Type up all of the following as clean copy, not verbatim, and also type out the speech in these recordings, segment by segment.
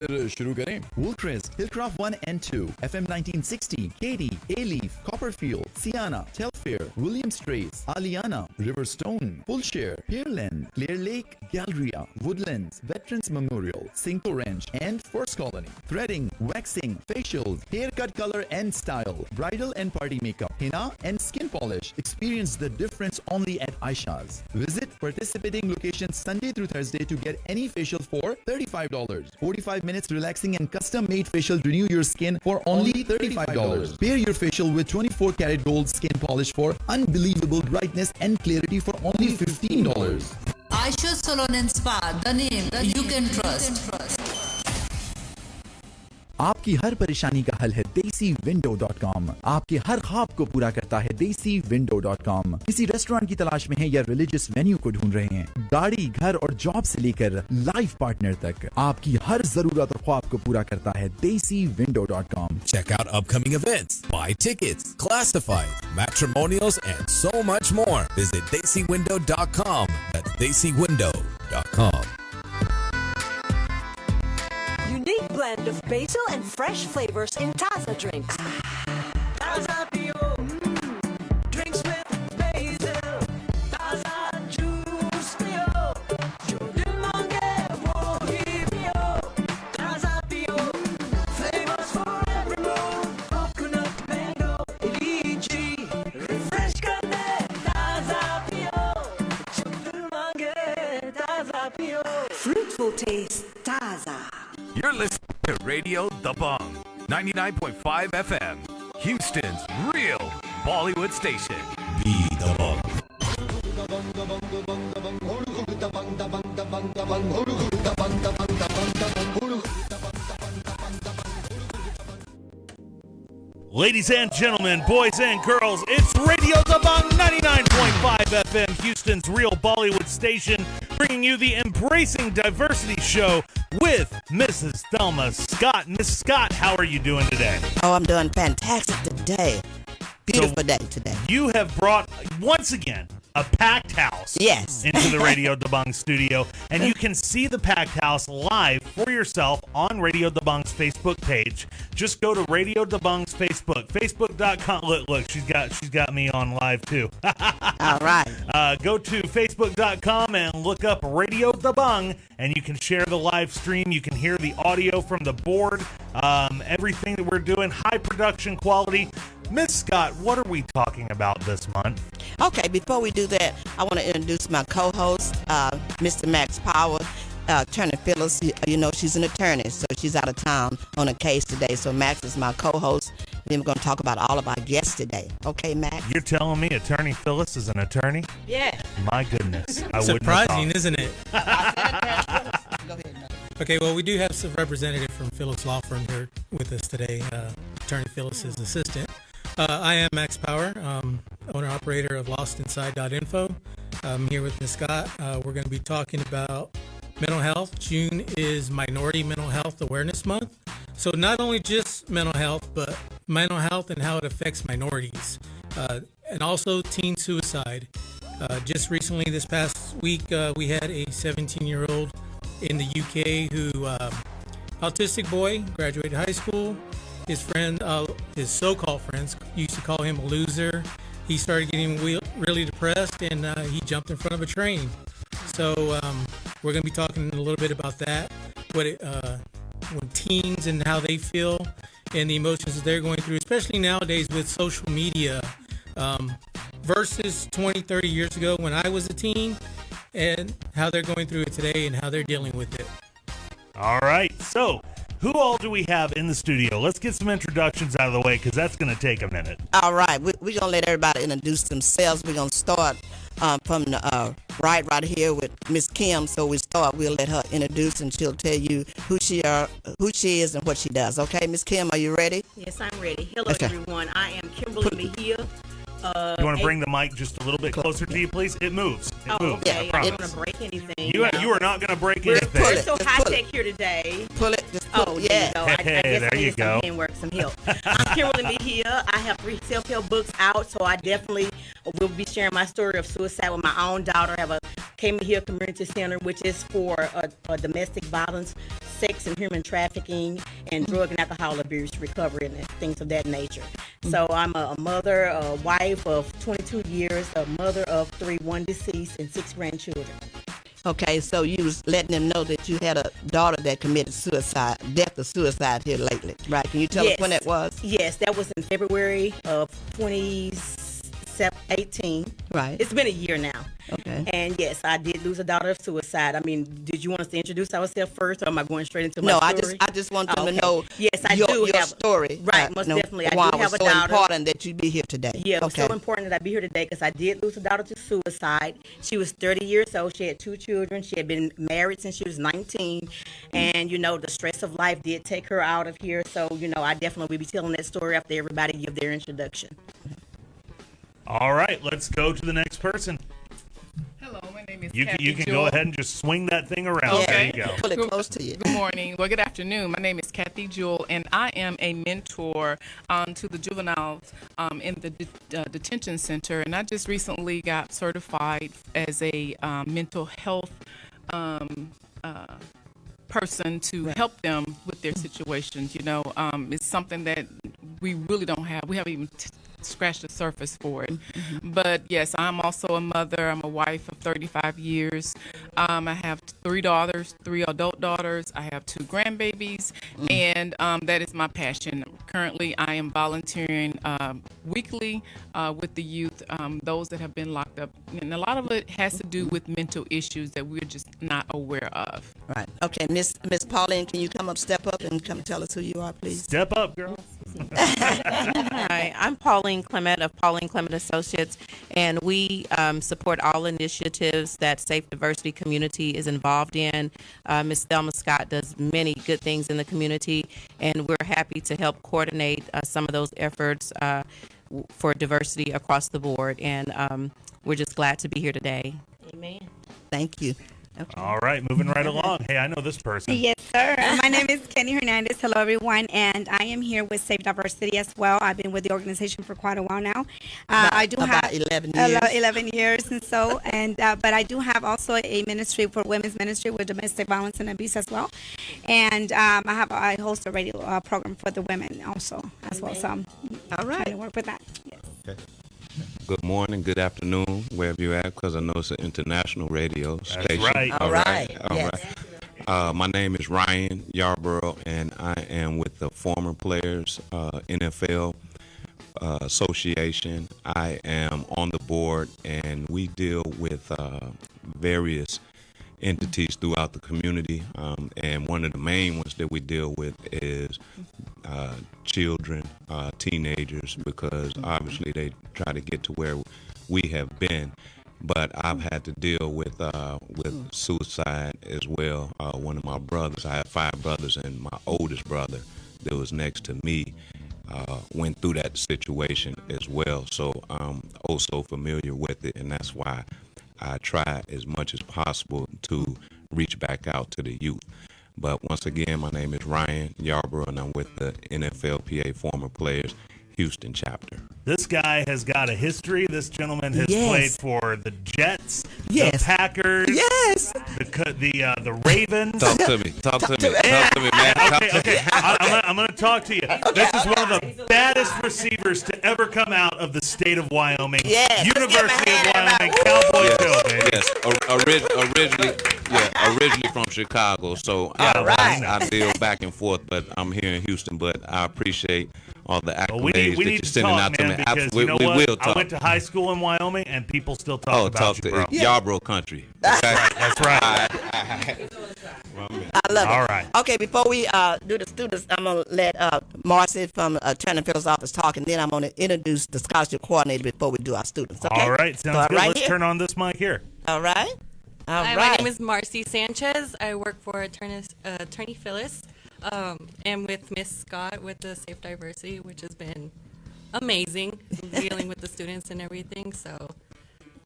फिर शुरू करें। Woolcrest, Hillcroft 1 and 2, FM 1960, Katy, A-Leaf, Copperfield, Sienna, Telfair, Williams Trace, Aliana, Riverstone, Bullshare, Pearland, Clear Lake, Galleria, Woodlands, Veterans Memorial, Cinco Ranch, and First Colony. Threading, waxing, facials, haircut color and style, bridal and party makeup, henna and skin polish. Experience the difference only at Aisha's. Visit participating locations Sunday through Thursday to get any facial for $35. 45 minutes relaxing and custom-made facial renew your skin for only $35. Pair your facial with 24 karat gold skin polish for unbelievable brightness and clarity for only $15. Aisha Salon and Spa, the name you can trust. आपकी हर परेशानी का हल है DesiWindow.com। आपके हर ख्वाब को पूरा करता है DesiWindow.com। किसी रेस्टोरेंट की तलाश में हैं या रिलीजियस वेन्यू को ढूंढ रहे हैं, गाड़ी, घर और जॉब से लेकर लाइफ पार्टनर तक आपकी हर जरूरत और ख्वाब को पूरा करता है DesiWindow.com। Check out upcoming events, buy tickets, classifieds, matrimonials, and so much more. Visit DesiWindow.com. That's DesiWindow.com. Unique blend of basil and fresh flavors in Taza drinks. Taza Pio, drinks with basil. Taza juice Pio, Jordan Mange, Wohi Pio. Taza Pio, flavors for every mood. Coconut, mango, lychee, refresh karne. Taza Pio, Jordan Mange, Taza Pio. Fruitful taste, Taza. You're listening to Radio DaBang, 99.5 FM, Houston's real Bollywood station. Be DaBang. Ladies and gentlemen, boys and girls, it's Radio DaBang 99.5 FM, Houston's real Bollywood station, bringing you the Embracing Diversity Show with Mrs. Thelma Scott. Miss Scott, how are you doing today? Oh, I'm doing fantastic today. Beautiful day today. You have brought, once again, a packed house into the Radio DaBang studio, and you can see the packed house live for yourself on Radio DaBang's Facebook page. Just go to Radio DaBang's Facebook, facebook.com. Look, she's got me on live too. All right. Go to facebook.com and look up Radio DaBang, and you can share the live stream. You can hear the audio from the board, everything that we're doing, high production quality. Miss Scott, what are we talking about this month? Okay, before we do that, I want to introduce my co-host, Mr. Max Power, Attorney Phyllis. You know, she's an attorney, so she's out of town on a case today. So Max is my co-host. Then we're going to talk about all of our guests today. Okay, Max? You're telling me Attorney Phyllis is an attorney? Yeah. My goodness. I surprising, isn't it? Go ahead, Max. Okay, well, we do have some representative from Phyllis Law Firm here with us today, Attorney Phyllis's assistant. I am Max Power, owner-operator of LostInside.info. I'm here with Ms. Scott. We're going to be talking about mental health. June is Minority Mental Health Awareness Month. So not only just mental health, but mental health and how it affects minorities. And also teen suicide. Just recently, this past week, we had a 17-year-old in the UK who, autistic boy, graduated high school. His friend, his so-called friends, used to call him a loser. He started getting really depressed, and he jumped in front of a train. So we're going to be talking a little bit about that, when teens and how they feel and the emotions that they're going through, especially nowadays with social media, versus 20, 30 years ago when I was a teen, and how they're going through it today and how they're dealing with it. All right, so who all do we have in the studio? Let's get some introductions out of the way, because that's going to take a minute. All right. We're going to let everybody introduce themselves. We're going to start from the right here with Miss Kim. So we'll let her introduce, and she'll tell you who she is and what she does. Okay, Miss Kim, are you ready? Yes, I'm ready. Hello, everyone. I am Kimberly Mejia. You want to bring the mic just a little bit closer to you, please? It moves. It moves. Okay. I don't want to break anything. You are not going to break anything. We're so high-tech here today. Pull it. Just pull it. Yeah. I guess there I you need go. some handwork, some help. I'm Kimberly Mejia. I have 3 self-help books out, so I definitely will be sharing my story of suicide with my own daughter. I have a Mejia Community Center, which is for domestic violence sex and human trafficking and drug and alcohol abuse recovery and things of that nature. So I'm a mother, a wife of 22 years, a mother of 3, 1 deceased, and 6 grandchildren. Okay, so you was letting them know that you had a daughter that committed suicide, death or suicide here lately, right? Can you tell us when that was? Yes, that was in February of 2018. Right. It's been a year now. Okay. And yes, I did lose a daughter of suicide. I mean, did you want us to introduce ourselves first, or am I going straight into my story? I just want them to know. Yes, I your have story. Right, most definitely. I Why do have a it was so daughter. important that you be here today. Yeah, it was so important that I be here today because I did lose a daughter to suicide. She was 30 years old. She had 2 children. She had been married since she was 19. And, the stress of life did take her out of here. So, I definitely will be telling that story after everybody give their introduction. All right, let's go to the next person. Hello, my name is You Cathy can Jewell. go ahead and just swing that thing around. There you go. Pull it close to you. Good morning. Well, good afternoon. My name is Cathy Jewell, and I am a mentor to the juveniles in the detention center. And I just recently got certified as a mental health person to help them with their situations. It's something that we really don't have. We haven't even scratched the surface for it. But yes, I'm also a mother. I'm a wife of 35 years. I have 3 daughters, 3 adult daughters. I have 2 grandbabies, and that is my passion. Currently, I am volunteering weekly with the youth, those that have been locked up. And a lot of it has to do with mental issues that we're just not aware of. Right. Okay, Miss Pauline, can you step up and come tell us who you are, please? Step up, girl. Hi, I'm Pauline Clement of Pauline Clement Associates, and we support all initiatives that S.A.F.E Diversity Community is involved in. Ms. Thelma Scott does many good things in the community, and we're happy to help coordinate some of those efforts for diversity across the board, and we're just glad to be here today. Amen. Thank you. Okay. All right, moving right along. Hey, I know this person. Yes, sir. My name is Hernandez. Hello, everyone. And I am here with S.A.F.E Diversity as well. I've been with the organization for quite a while now. I do about have 11 years. 11 years and so. And but I do have also a ministry for women's ministry with domestic violence and abuse as well. And I host a radio program for the women also as well. So I'm trying to work with that. Yes. Okay. Good morning, good afternoon, wherever you're at, because I know it's an international radio station. That's right. All right. My name is Ryan Yarborough, and I am with the former players NFL Association. I am on the board, and we deal with various entities throughout the community, and one of the main ones that we deal with is children, teenagers, because obviously they try to get to where we have been. But I've had to deal with suicide as well. One of my brothers, I have 5 brothers, and my oldest brother that was next to me went through that situation as well. So I'm also familiar with it, and that's why I try as much as possible to reach back out to the youth. But once again, my name is Ryan Yarborough, and I'm with the NFLPA Former Players Houston chapter. This guy has got a history. This gentleman has played for the Jets, the Packers, the Ravens. Talk to me. Talk to me, man. Okay. I'm going to talk to you. This is one of the baddest receivers to ever come out of the state of Wyoming. Yes. University of Wyoming, Cowboy Hill, baby. Yes. Originally from Chicago, so I deal back and forth, but I'm here in Houston. But I appreciate all the accolades we that need you're to sending talk, out to man, me. because We will talk. I went to high school in Wyoming, and people still talk about you, bro. Yarborough country. That's right. I love it. All right. Okay, before we do the students, I'm going to let Marci from Attorney Phillips' office talk, and then I'm going to introduce the scholarship coordinator before we do our students. Okay? All right, sounds good. Let's turn on this mic here. All right. Hi, my name is Marci Sanchez. I work for Attorney Phyllis, and with Miss Scott with the S.A.F.E Diversity, which has been amazing, dealing with the students and everything. So,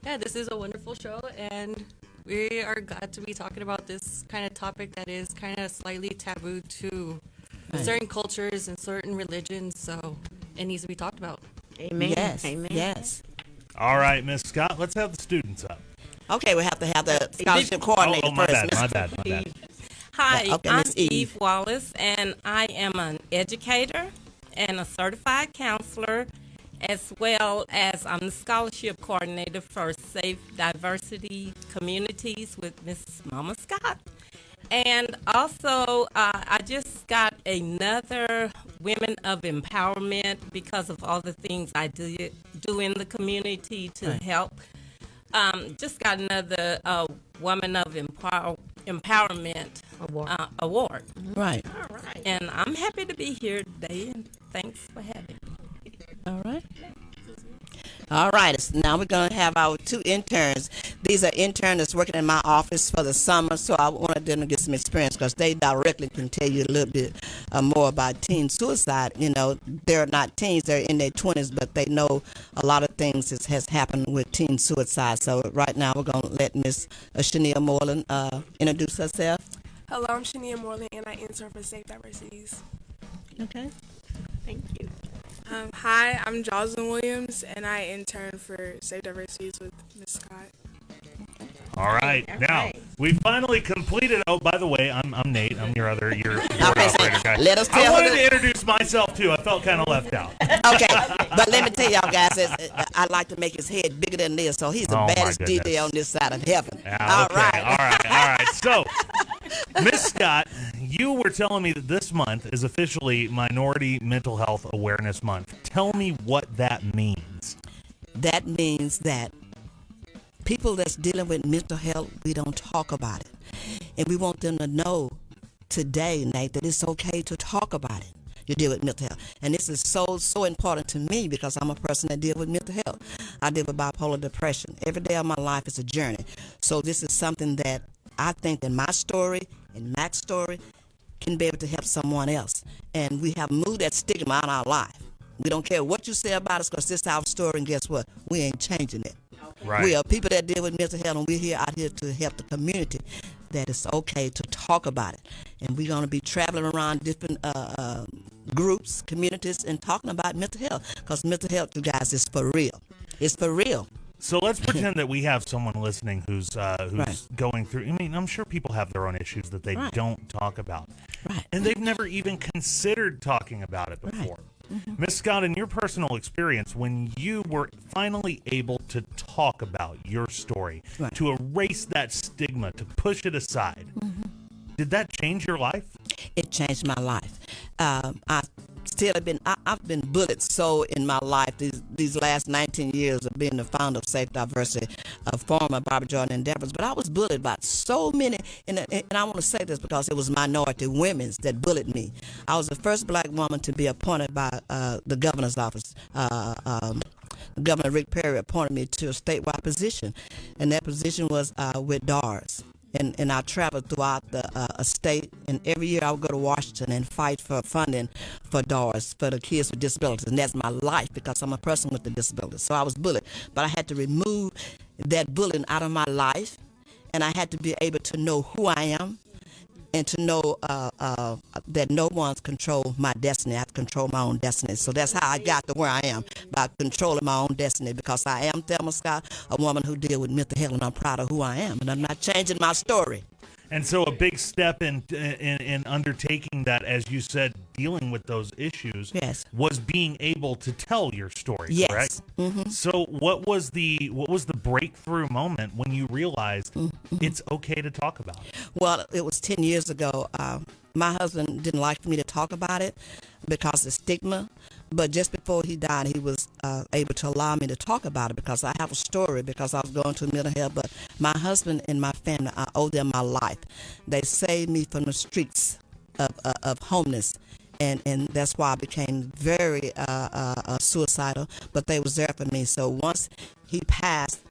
yeah, this is a wonderful show, and we are glad to be talking about this kind of topic that is kind of slightly taboo to certain cultures and certain religions, so it needs to be talked about. Amen. Yes. Amen. Yes. All right, Miss Scott, let's have the students up. Okay, we have to have the scholarship coordinator my first. bad. Hi, Okay, I'm Miss Eve. Eve Wallace, and I am an educator and a certified counselor, as well as I'm the scholarship coordinator for Safe Diversity Communities with Miss Mama Scott. And also, I just got another Women of Empowerment because of all the things I do in the community to help. Just got another Woman of Empowerment award. Right. All right. And I'm happy to be here today, and thanks for having me. All right. All right. So now we're going to have our 2 interns. These are interns that's working in my office for the summer, so I wanted them to get some experience because they directly can tell you a little bit more about teen suicide. You know, they're not teens, they're in their 20s, but they know a lot of things that has happened with teen suicide. So right now we're going to let Miss Shania Morelnad introduce herself. Hello, I'm Shania Morelnad, and I intern for Safe Diversities. Okay. Thank you. Hi, I'm Jozlyn Williams, and I intern for Safe Diversities with Ms. Scott. All right. Now, we finally completed. Oh, by the way, I'm Nate. I'm your operator guy. Let us I tell wanted her to introduce myself, too. I felt kind of left out. Okay, but let me tell y'all guys, I like to make his head bigger than this, so he's the Oh, my baddest goodness. DJ on this side of heaven. Yeah, okay. All right. So, Miss Scott, you were telling me that this month is officially Minority Mental Health Awareness Month. Tell me what that means. That means that people that's dealing with mental health, we don't talk about it. And we want them to know today, Nate, that it's okay to talk about it. You deal with mental health. And this is so important to me because I'm a person that deals with mental health. I deal with bipolar depression. Every day of my life is a journey. So this is something that I think that my story and Mac's story can be able to help someone else. And we have moved that stigma out of our life. We don't care what you say about us because this is our story, and guess what? We ain't changing it. Right. We are people that deal with mental health, and we're here out here to help the community that it's okay to talk about it. And we're going to be traveling around different groups, communities, and talking about mental health because mental health, you guys, is for real. It's for real. So let's pretend that we have someone listening who's Right. going through. I mean, I'm sure people have their own issues that they Right. don't talk about, Right. and they've never even considered talking about it before. Miss Scott, in your personal experience, when you were finally able to talk about your story, Right. to erase that stigma, to push it aside, did that change your life? It changed my life. I've been bullied so in my life these last 19 years of being the founder of Safe Diversity, former Barbara Jordan endeavors. But I was bullied by so many, and I want to say this because it was minority women that bullied me. I was the first black woman to be appointed by the governor's office. Governor Rick Perry appointed me to a statewide position, and that position was with DARS. And I traveled throughout the state, and every year I would go to Washington and fight for funding for DARS, for the kids with disabilities. And that's my life because I'm a person with a disability. So I was bullied. But I had to remove that bullying out of my life, and I had to be able to know who I am and to know that no one's control my destiny. I have to control my own destiny. So that's how I got to where I am, by controlling my own destiny, because I am Thelma Scott, a woman who deals with mental health, and I'm proud of who I am, and I'm not changing my story. And so a big step in undertaking that, as you said, dealing with those issues, Yes. was being able to tell your story, Yes. correct? Mm-hmm. So what was the breakthrough moment when you realized it's okay to talk about it? Well, it was 10 years ago. My husband didn't like for me to talk about it because of stigma. But just before he died, he was able to allow me to talk about it because I have a story, because I was going through mental health. But my husband and my family, I owe them my life. They saved me from the streets of homeless. And that's why I became very suicidal. But they was there for me. So once he passed,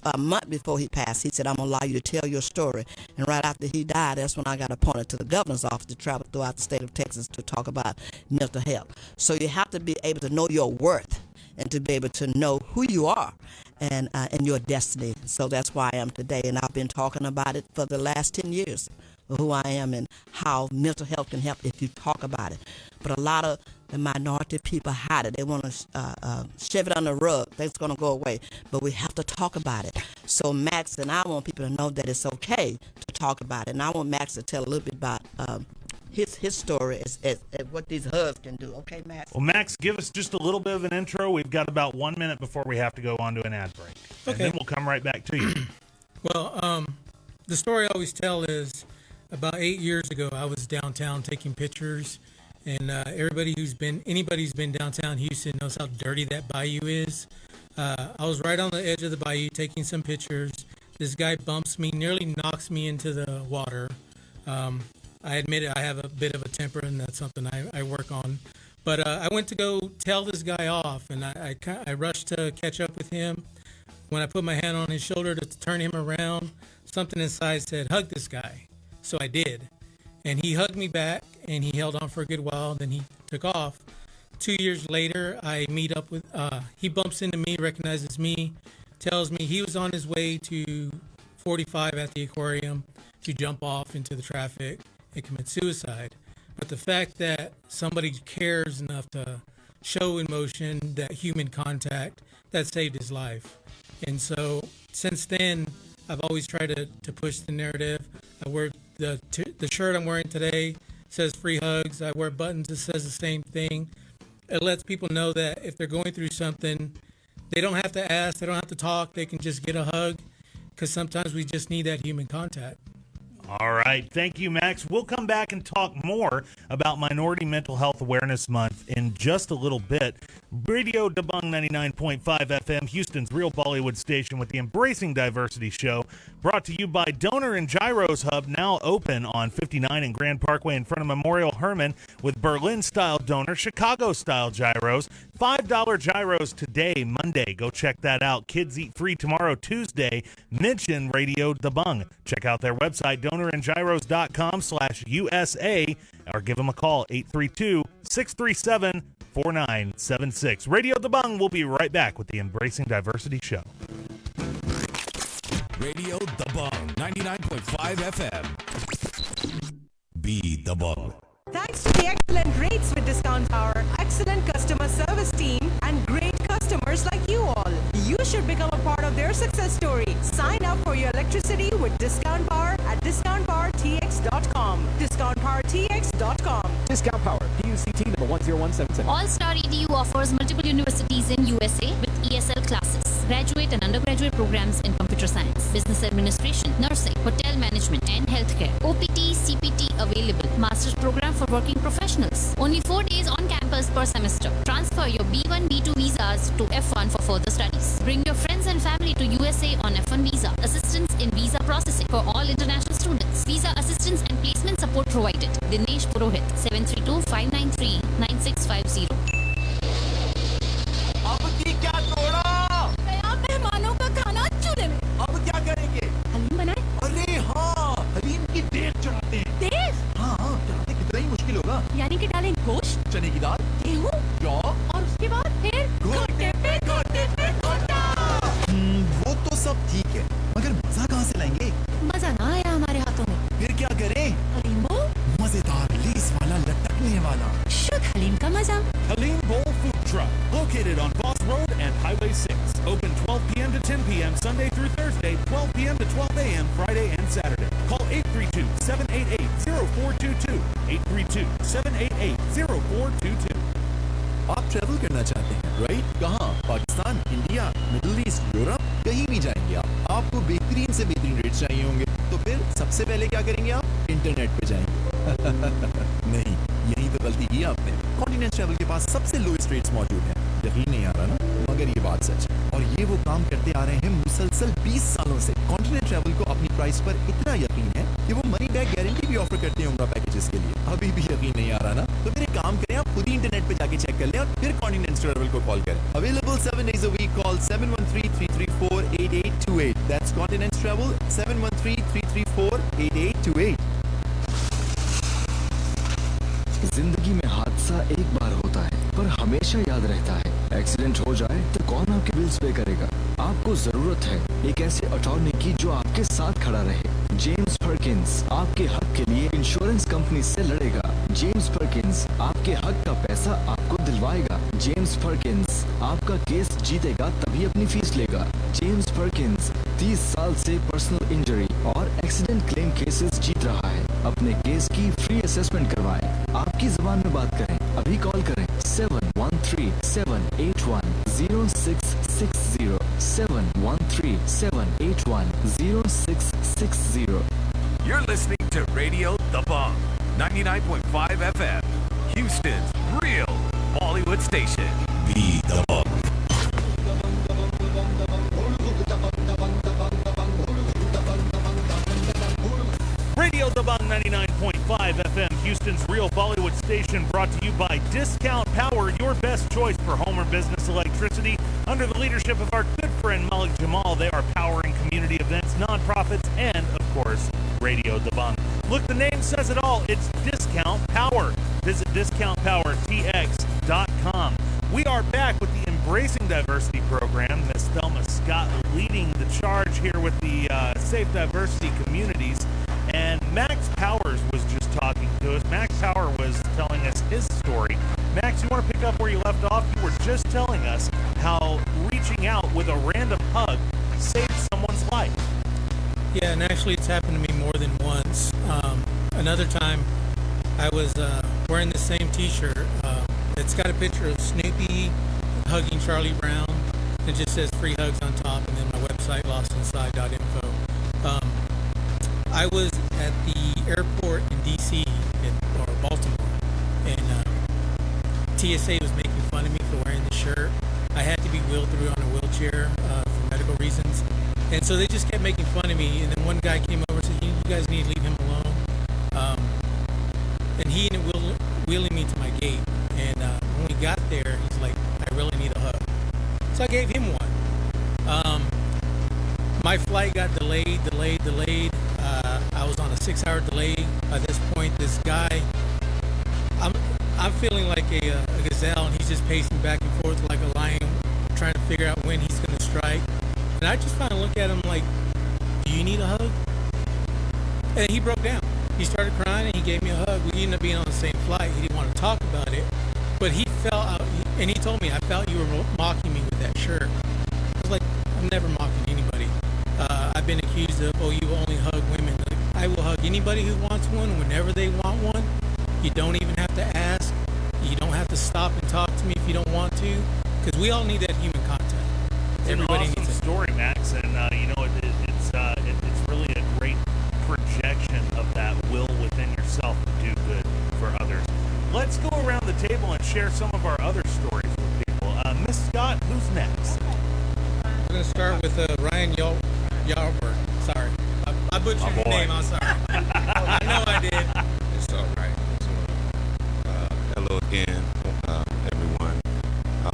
a month before he passed, he said, I'm going to allow you to tell your story. And right after he died, that's when I got appointed to the governor's office to travel throughout the state of Texas to talk about mental health. So you have to be able to know your worth and to be able to know who you are and your destiny. So that's why I am today. And I've been talking about it for the last 10 years, who I am and how mental health can help if you talk about it. But a lot of the minority people hide it. They want to shove it on the rug. That's going to go away. But we have to talk about it. So Max and I want people to know that it's okay to talk about it. And I want Max to tell a little bit about his story as what these hubs can do. Okay, Max? Well, Max, give us just a little bit of an intro. We've got about 1 minute before we have to go on to an ad break. Okay. And then we'll come right back to you. Well, the story I always tell is about 8 years ago, I was downtown taking pictures, and anybody who's been downtown Houston knows how dirty that bayou is. I was right on the edge of the bayou taking some pictures. This guy bumps me, nearly knocks me into the water. I admit it, I have a bit of a temper, and that's something I work on. But I went to go tell this guy off, and I rushed to catch up with him. When I put my hand on his shoulder to turn him around, something inside said, hug this guy. So I did. And he hugged me back, and he held on for a good while, then he took off. 2 years later, I meet up with, he bumps into me, recognizes me, tells me he was on his way to 45 at the aquarium to jump off into the traffic and commit suicide. But the fact that somebody cares enough to show emotion, that human contact, that saved his life. And so since then, I've always tried to push the narrative. I wear the shirt I'm wearing today says free hugs. I wear buttons that says the same thing. It lets people know that if they're going through something, they don't have to ask, they don't have to talk, they can just get a hug, because sometimes we just need that human contact. All right. Thank you, Max. We'll come back and talk more about Minority Mental Health Awareness Month in just a little bit. Radio DaBang 99.5 FM, Houston's real Bollywood station with the Embracing Diversity Show, brought to you by Donor and Gyros Hub, now open on 59 and Grand Parkway in front of Memorial Hermann, with Berlin-style donor, Chicago-style gyros, $5 gyros today, Monday. Go check that out. Kids eat free tomorrow, Tuesday. Mention Radio DaBang. Check out their website, donorandgyros.com/USA, or give them a call, 832-637-4976. Radio DaBang will be right back with the Embracing Diversity Show. Radio DaBang 99.5 FM. Be DaBang. Thanks to the excellent rates with Discount Power, excellent customer service team, and great customers like you all, you should become a part of their success story. Sign up for your electricity with Discount Power at discountpowertx.com. Discountpowertx.com. Discount Power, PUCT number 10177. All-Star EDU offers multiple universities in USA with ESL classes, graduate and undergraduate programs in computer science, business administration, nursing, hotel management, and healthcare. OPT, CPT available. Master's program for working professionals. Only 4 days on campus per semester. Transfer your B1, B2 visas to F1 for further studies. Bring your friends and family to USA on F1 visa. Assistance in visa processing for all international students. Visa assistance and placement support provided. Dinesh Purohit, 732-593-9650. अब क्या तोड़ा? मेहमानों का खाना चूल्हे में। अब क्या करेंगे? हलीम बनाए? अरे हाँ, हलीम की डेग चढ़ाते हैं। डेग? हाँ, चढ़ाने कितना ही मुश्किल होगा। यानी कि डालें गोश्त, चने की दाल, गेहूँ, जौ, और उसके बाद फिर घोटे पे घोटा। वो तो सब ठीक है, मगर मजा कहाँ से लाएंगे? मजा ना आया हमारे हाथों में। फिर क्या करें? हलीम बोल, मजेदार, लेस वाला, लटकने वाला। शुद्ध हलीम का मजा। Halim Bowl Food Truck, located on Boss Road and Highway 6. Open 12 p.m. to 10 p.m. Sunday through Thursday, 12 p.m. to 12 a.m. Friday and Saturday. Call 832-788-0422. 832-788-0422. आप ट्रैवल करना चाहते हैं, राइट? कहाँ? Pakistan, India, middle east, Europe, कहीं भी जाएंगे आप। आपको बेहतरीन से बेहतरीन रेट चाहिए होंगे, तो फिर सबसे पहले क्या करेंगे आप? इंटरनेट पे जाएंगे। नहीं, यही तो गलती की आपने। कॉन्टिनेंट ट्रैवल के पास सबसे लोएस्ट रेट्स मौजूद हैं। यकीन नहीं आ रहा ना, मगर ये बात सच है। और ये वो काम करते आ रहे हैं मुसलसल 20 सालों से। कॉन्टिनेंट ट्रैवल को अपनी प्राइस पर इतना यकीन है कि वो मनी बैक गारंटी भी ऑफर करते हैं उम्रा पैकेजेस के लिए। अभी भी यकीन नहीं आ रहा ना, तो फिर एक काम करें, आप खुद ही इंटरनेट पे जाके चेक कर लें और फिर कॉन्टिनेंट ट्रैवल को कॉल करें। Available 7 days a week. Call 713-334-8828. That's Continent Travel, 713-334-8828. जिंदगी में हादसा एक बार होता है, पर हमेशा याद रहता है। एक्सीडेंट हो जाए तो कौन आपके बिल्स पे करेगा? आपको जरूरत है एक ऐसे अटॉर्नी की जो आपके साथ खड़ा रहे। जेम्स पर्किंस आपके हक के लिए इंश्योरेंस कंपनी से लड़ेगा। जेम्स पर्किंस आपके हक का पैसा दिलवाएगा। जेम्स पर्किंस आपका केस जीतेगा तभी अपनी फीस लेगा। जेम्स पर्किंस 30 साल से पर्सनल इंजरी और एक्सीडेंट क्लेम केसेस जीत रहा है। अपने केस की फ्री असेसमेंट करवाएं। आपकी जुबान में बात करें। अभी कॉल करें 713-781-0660 713-781-0660. You're listening to Radio DaBang, 99.5 FM, Houston's real Bollywood station. The DaBang. Radio DaBang 99.5 FM, Houston's real Bollywood station, brought to you by Discount Power, your best choice for home or business electricity. Under the leadership of our good friend Malik Jamal, they are powering community events, nonprofits, and, of course, Radio DaBang. Look, the name says it all. It's Discount Power. Visit discountpowertx.com. We are back with the Embracing Diversity program. Ms. Thelma Scott leading the charge here with the Safe Diversity Communities. And Max Powers was just talking to us. Max Power was telling us his story. Max, you want to pick up where you left off? You were just telling us how reaching out with a random hug saved someone's life. Yeah, and actually it's happened to me more than once. Another time I was wearing the same t-shirt. It's got a picture of Snoopy hugging Charlie Brown. It just says free hugs on top, and then my website, lostinside.info. I was at the airport in D.C. or Baltimore, and TSA was making fun of me for wearing the shirt. I had to be wheeled through on a wheelchair for medical reasons. And so they just kept making fun of me. And then one guy came over and said, you guys need to leave him alone. And he ended up wheeling me to my gate. And when we got there, he's like, I really need a hug. So I gave him one. My flight got delayed. I was on a 6-hour delay. By this point, this guy, I'm feeling like a gazelle, and he's just pacing back and forth like a lion, trying to figure out when he's going to strike. And I just kind of look at him like, do you need a hug? And he broke down. He started crying, and he gave me a hug. We ended up being on the same flight. He didn't want to talk about it, but he felt, and he told me, I felt you were mocking me with that shirt. I was like, I'm never mocking anybody. I've been accused of, oh, you only hug women. Like, I will hug anybody who wants one whenever they want one. You don't even have to ask. You don't have to stop and talk to me if you don't want to, because we all need that human contact. It's Everybody an awesome needs it. story, Max, and it's really a great projection of that will within yourself to do good for others. Let's go around the table and share some of our other stories with people. Miss Scott, who's next? I'm going to start with Ryan Yarborough. Sorry. I butchered your name. I'm sorry. I know I did. It's all right. Hello again, everyone.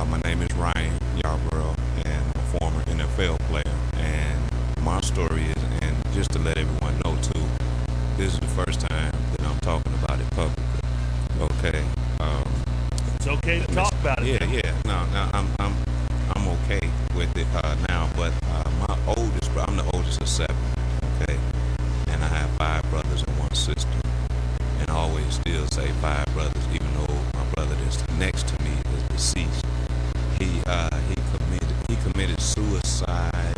My name is Ryan Yarborough, and I'm a former NFL player. And my story is, and just to let everyone know too, this is the first time that I'm talking about it publicly. Okay. It's okay to talk about it. Yeah. No, I'm okay with it now. But I'm the oldest of 7. Okay, and I have 5 brothers and 1 sister. And I always still say 5 brothers, even though my brother that's next to me is deceased. He committed suicide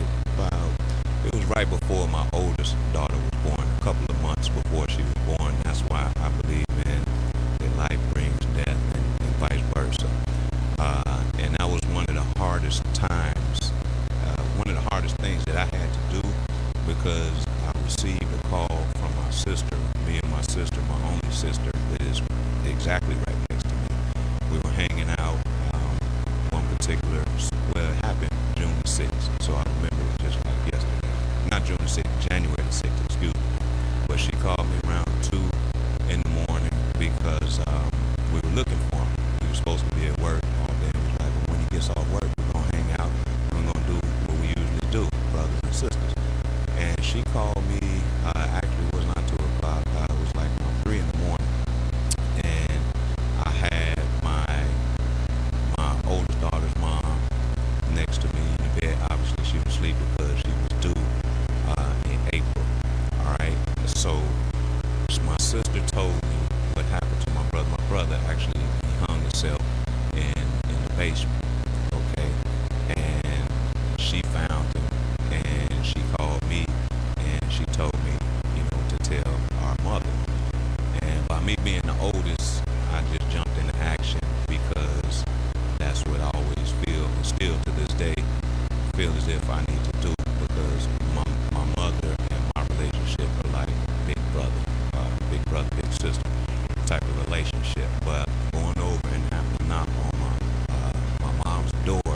it was right before my oldest daughter was born, a couple of months before she was born. That's why I believe, man, that life brings death and vice versa. And that was one of the hardest times, one of the hardest things that I had to do, because I received a call from my sister, me and my sister, my only sister, that is exactly right next to me. We were hanging out one particular, well, it happened June 6th, so I remember it just like yesterday. Not June 6th, January 6th, excuse me. But she called me around 2 in the morning because we were looking for him. He was supposed to be at work all day. He was like, well, when he gets off work, we're going to hang out. We're going to do what we usually do, brothers and sisters. And she called me, actually it was not 2 o'clock, it was like 3 in the morning. And I had my oldest daughter's mom next to me in the bed. Obviously she was asleep because she was due in April. Alright, so my sister told me what happened to my brother. My brother actually hung himself, and basement, okay? And she found him, and she called me, and she told me, to tell our mother. And by me being the oldest, I just jumped into action because that's what I always feel, and still to this day, feel as if I need to do, because my mother and my relationship are like big brother, big sister type of relationship. But going over and having to knock on my mom's door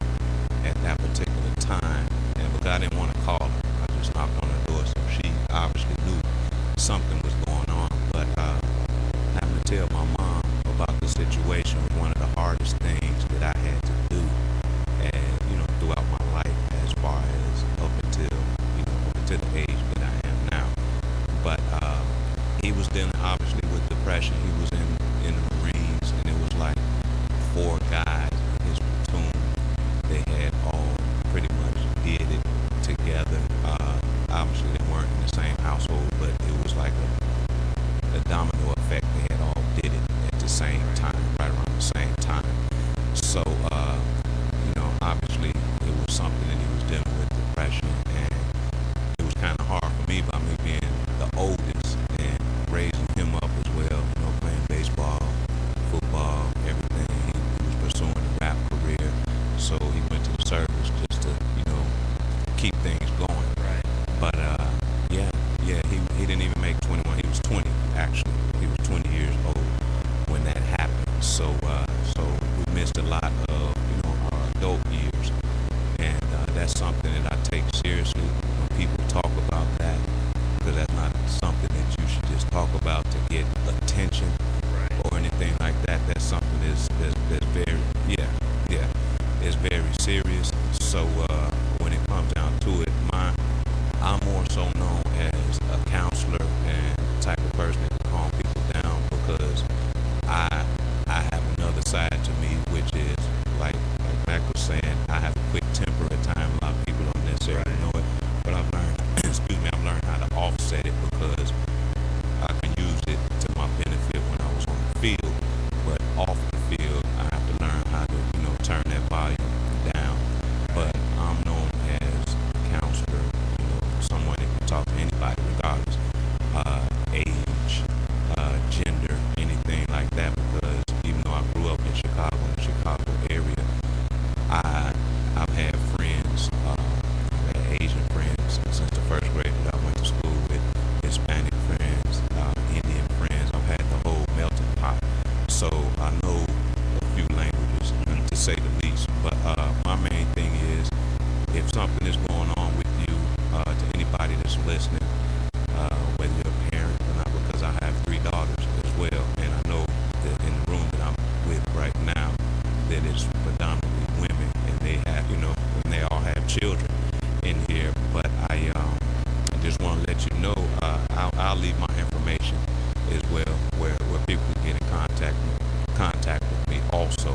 at that particular time, and because I didn't want to call her, I just knocked on her door, so she obviously knew something was going on. But having to tell my mom about the situation was one of the hardest things that I had to do, and throughout my life, as far as up until the age that I am now. But he was dealing obviously with depression. He was in the Marines, and it was like 4 guys in his platoon. They had all pretty much did it together. Obviously they weren't in the same household, but it was like a domino effect. They had all did it at the same time, right around the same time. So obviously it was something that he was dealing with, depression, and it was kind of hard for me, by me being the oldest and raising him up as well, playing baseball, football, everything. He was pursuing a rap career, so he went to the service just to keep things going. Right. But he didn't even make 21. He was 20 actually. He was 20 years old when that happened. So we missed a lot of our adult years, and that's something that I take seriously when people talk about that, because that's not something that you should just talk about to get attention or anything like that. That's something that's very it's very serious. So when it comes down to it, I'm more so known as a counselor and the type of person that can calm people down, because I have another side to me, which is like Mac was saying, I have a quick temper at times. A lot of people don't necessarily know it, but I've learned, I've learned how to offset it, because I can use it to my benefit when I was on the field, but off the field, I have to learn how to, turn that volume down. But I'm known as a counselor, someone that can talk to anybody, regardless, age, gender, anything like that, because even though I grew up in the Chicago area, I've had friends, I've had Asian friends since the first grade that I went to school with, Hispanic friends, Indian friends. I've had the whole melting pot, so I know a few languages, to say the least. But my main thing is, if something is going on with you, to anybody that's listening, whether you're a parent or not, because I have 3 daughters as well, and I know that in the room that I'm with right now, that it's predominantly women, and they have, and they all have children in here. But I just want to let you know, I'll leave my information as well, where people can get in contact with me also.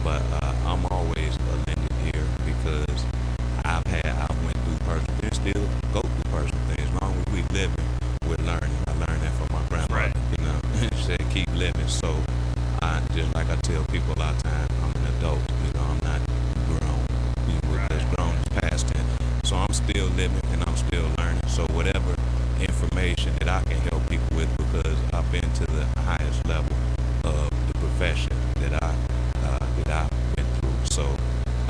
But I'm always lending here, because I went through personal things, still go through personal things. As long as we living, we're learning. I learned that from my grandmother. She said keep living. So just like I tell people a lot of times, I'm an adult. I'm not grown. Because grown is past tense. So I'm still living and I'm still learning. So whatever information that I can help people with, because I've been to the highest level of the profession that I went through. So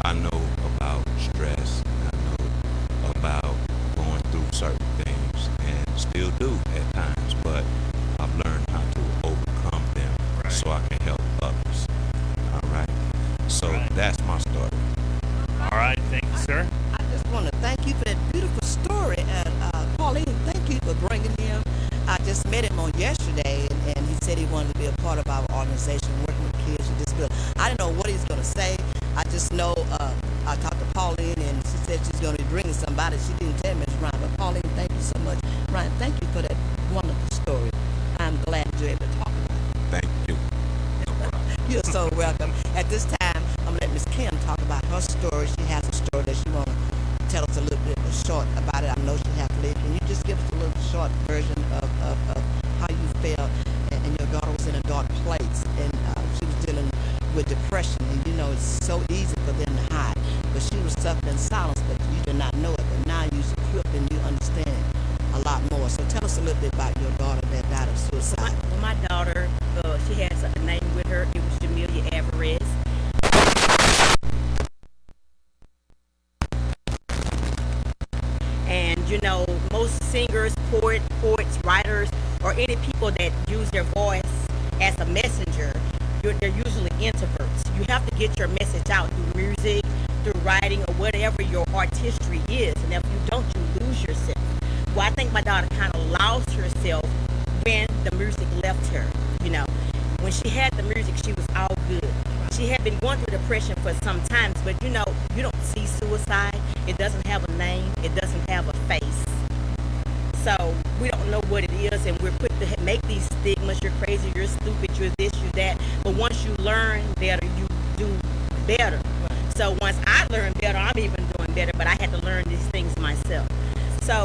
I know about stress. I know about going through certain things, and still do at times. But I've learned how to overcome them, so I can help others. All right. So that's my story. All right. Thank you, sir. I just want to thank you for that beautiful story, and Pauline, thank you for bringing him. I just met him on yesterday, and he said he wanted to be a part of our organization, working with kids with disabilities. I didn't know what he's going to say. I just know I talked to Pauline, and she said she's going to be bringing somebody. She didn't tell me it's Ryan, but Pauline, thank you so much. Ryan, thank you for that wonderful story. I'm glad you're able to talk about it. Thank you. You're so welcome. At this time, I'm going to let Miss Kim talk about her story. She has a story that she wants to tell us a little bit short about it. I know she has to leave. Can you just give us a little short version of how you felt, and your daughter was in a dark place, and she was dealing with depression, and know, it's so easy for them to hide. But she was suffering in silence, but you did not know it. But now you're equipped and you understand a lot more. So tell us a little bit about your daughter that died of suicide. Well, my daughter, she has a name with her. It was Jamelia Alvarez. And, you know, most singers, poets, writers, or any people that use their voice as a messenger, they're usually introverts. You have to get your message out through music, through writing, or whatever your artistry is. And if you don't, you lose yourself. Well, I think my daughter kind of lost herself when the music left her. You know, when she had the music, she was all good. She had been going through depression for some times, but you know, you don't see suicide. It doesn't have a name. It doesn't have a face. So we don't know what it is, and we're quick to make these stigmas. You're crazy, you're stupid, you're this, you're that. But once you learn better, you do better. So once I learned better, I'm even doing better, but I had to learn these things myself. So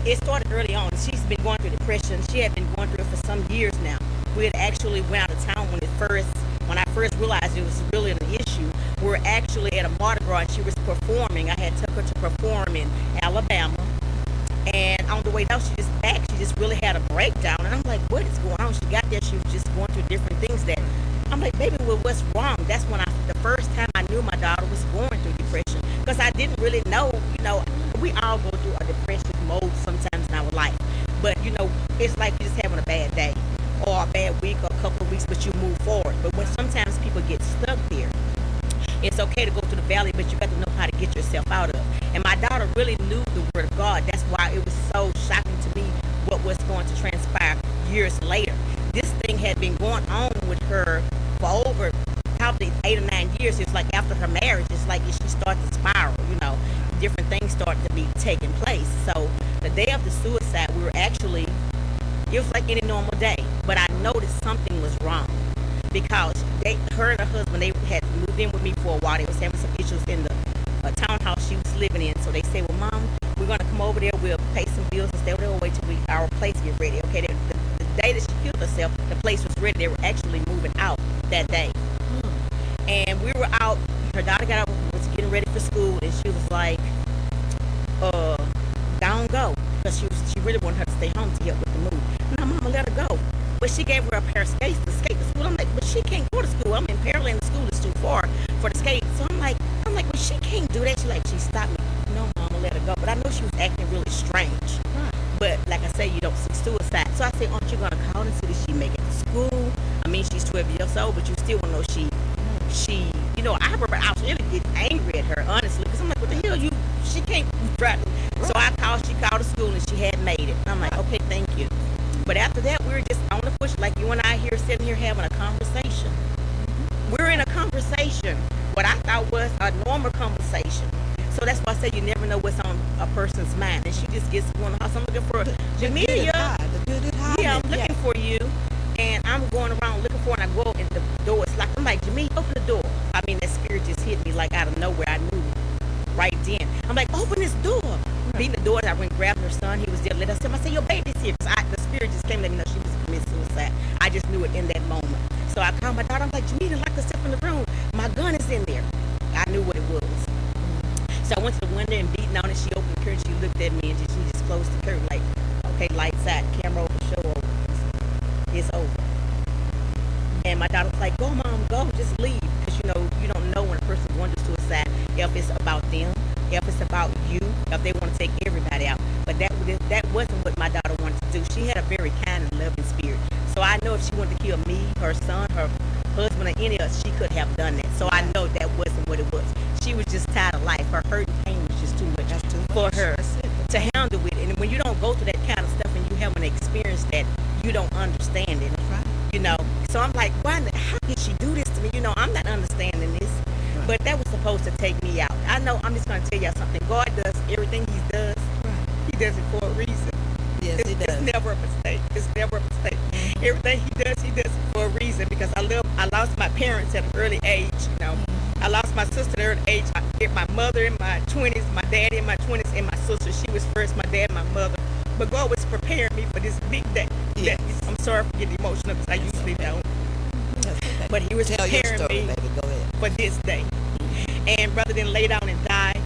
it started early on. She's been going through depression. She had been going through it for some years now. We had actually went out of town when I first realized it was really an issue. We were actually at a Mardi Gras, and she was performing. I had took her to perform in Alabama. And on the way down, she just really had a breakdown. And I'm like, what is going on? She got there, she was just going through different things that, I'm like, baby, well, what's wrong? That's when the first time I knew my daughter was going through depression. Because I didn't really know, you know, we all go through a depressive mode sometimes in our life. But, you know, it's like you're just having a bad day or a bad week or a couple of weeks, but you move forward. But when sometimes people get stuck there, it's okay to go through the valley, but you got to know how to get yourself out of. And my daughter really knew the word of God. That's why it was so shocking to me what was going to transpire years later. This thing had been going on with her for over probably 8 or 9 years. It's like after her marriage, it's like she started to spiral, you know, different things started to be taking place. So the day of the suicide, we were actually, it was like any normal day, but I noticed something was wrong. Because her and her husband, they had moved in with me for a while. They was having some issues in the townhouse she was living in. So they said, well, Mom, we're going to come over there. We'll pay some bills and stay over there. We'll wait till our place get ready. Okay, the day that she killed herself, the place was ready. They were actually moving out that day. And we were out. Her daughter got up, was getting ready for school, and she was like, don't go. Because she really wanted her to stay home to help with the move. No, Mama, let her go. But she gave her a pair of skates to skate to school. I'm like, but she can't go to school. I'm in Pearland. The school is too far for the skate. So I'm like, well, she can't do that. She stopped me. No, Mama, let her go. But I know she was acting really strange. But like I say, you don't see suicide. So I said, aren't you going to call and see that she make it to school? I mean, she's 12 years old, but you still want to know she, you know, I remember I was really getting angry at her, honestly, because I'm like, what the hell, she can't drive. So she called the school, and she had made it. And I'm like, okay, thank you. But after that, we were just on the push, like you and I here sitting here having a conversation. We're in a conversation, what I thought was a normal conversation. So that's why I say you never know what's on a person's mind. And she just gets going to the house. I'm looking for Jamelia. Yeah, I'm looking for you. And I'm going around looking for her, and I go in the door. It's like, I'm like, Jamelia, open the door. I mean, that spirit just hit me like out of nowhere. I knew right then. I'm like, open this door. Beating the door, I went and grabbed her son. He was there. Let us tell him. I said, your baby's here. The spirit just came to let me know she was committing suicide. I just knew it in that moment. So I called my daughter. I'm like, Jamelia, lock herself in the room. My gun is in there. I knew what it was. So I went to the window and beating on it. She opened the curtain. She looked at me and she just closed the curtain like, okay, lights out, camera over, show over. It's over. And my daughter was like, go, Mom, go, just leave. Because, you know, you don't know when a person's going to suicide, if it's about them, if it's about you, if they want to take everybody out. But that wasn't what my daughter wanted to do. She had a very kind and loving spirit. So I know if she wanted to kill me, her son, her husband, or any of us, she could have done that. So I know that wasn't what it was. She was just tired of life. Her hurt and pain was just too much for her to handle with it. And when you don't go through that kind of stuff and you haven't experienced that, you don't understand it. You know, so I'm like, how did she do this to me? You know, I'm not understanding this. But that was supposed to take me out. I know, I'm just going to tell y'all something. God does everything he does. He does it for a reason. Yes, he does. It's never a mistake. It's never a mistake. Everything he does it for a reason. Because I lost my parents at an early age, you know. I lost my sister at an early age. I get my mother in my 20s, my daddy in my 20s, and my sister. She was first, my dad, my mother. But God was preparing me for this big day. Yes. I'm sorry for getting emotional because I usually don't. But he was preparing me. Baby. Go ahead. for this day. And rather than lay down and die,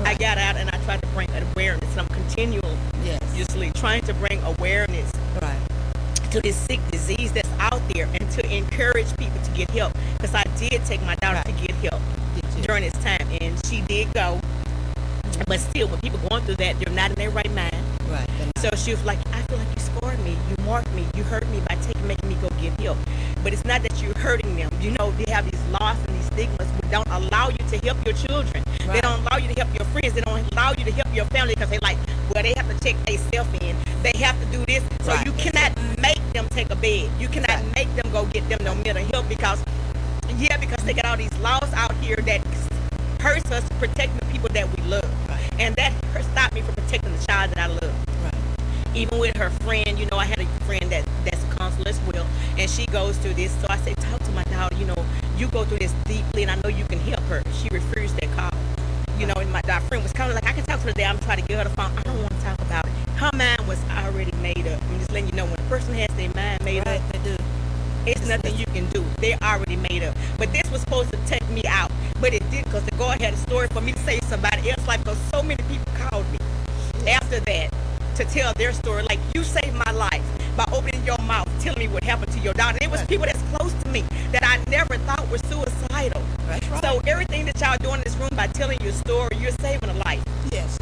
I got out and I tried to bring awareness. And I'm continuously trying to bring awareness to this sick disease that's out there and to encourage people to get help. Because I did take my daughter to get help during this time, and she did go. But still, when people going through that, they're not in their right mind. Right. So she was like, I feel like you scarred me, you marked me, you hurt me by making me go get help. But it's not that you're hurting them. You know, they have these laws and these stigmas that don't allow you to help your children. They don't allow you to help your friends. They don't allow you to help your family because they like, well, they have to check themselves in. They have to do this. So you cannot make them take a bed. You cannot make them go get them no mental help because they got all these laws out here that hurts us protecting the people that we love. And that stopped me from protecting the child that I love. Even with her friend, you know, I had a friend that's a counselor as well, and she goes through this. So I say, talk to my daughter, you know, you go through this deeply, and I know you can help her. She refused that call. You know, and my friend was kind of like, I can talk to her today. I'm trying to get her the phone. I don't want to talk about it. Her mind was already made up. I'm just letting you know, when a person has their mind made up, it's nothing you can do. They're already made up. But this was supposed to take me out, but it did because the God had a story for me to say somebody else's life because so many people called me after that to tell their story. Like, you saved my life by opening your mouth, telling me what happened to your daughter. And it was people that's close to me that I never thought were suicidal. So everything that y'all doing in this room by telling your story, you're saving a life. Yes,